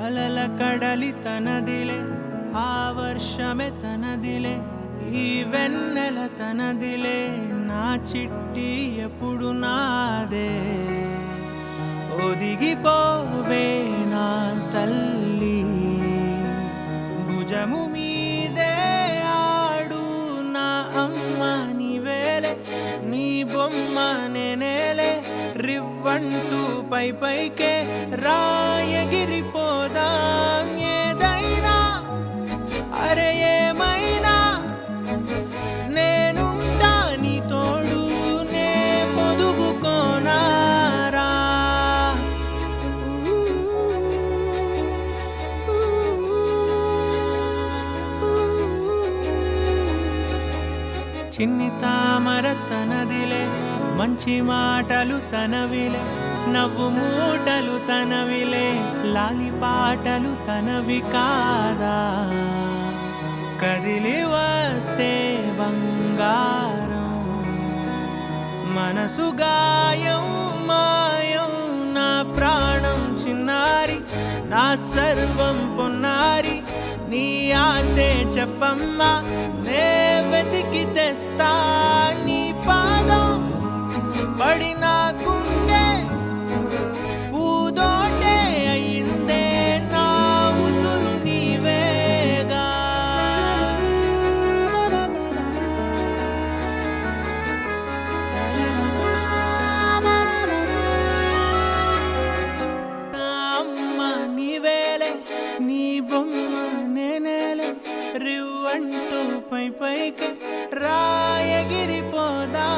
అలల కడలి తనదిలే, ఆ వర్షమే తనదిలే, ఈ వెన్నెల తనదిలే, నా చిట్టి ఎప్పుడు నాదే. ఒదిగిపోవే నా తల్లి, భుజము మీదే ఆడు నా అమ్మ నీవేలే, నీ బొమ్మ నేనేలే, రివ్వంటూ పై పైకే రాయగిరిపోదాం. ఏదైనా అరే ఏమైనా నేనుంటా నీ తోడు, నే పొదుగుకోనారా. చిన్ని తామర తనదిలే, మంచి మాటలు తనవిలే, నవ్వు మూటలు తనవిలే, లాలి పాటలు తనవి కాదా. కదిలి వస్తే బంగారం, మనసు గాయం మాయం, నా ప్రాణం చిన్నారి, నా సర్వం పొన్నారి, నీ ఆశే చెప్పమ్మా, నే వెతికి తెస్తా నీ పాదం. పడి నా గుండె పూదోటే అయిందే, నా ఉసురు నీవేగా. నా అమ్మ నీవేలే, నీ బొమ్మ నేనేలే, రివ్వంటూ పై పైకి రాయగిరిపోదా.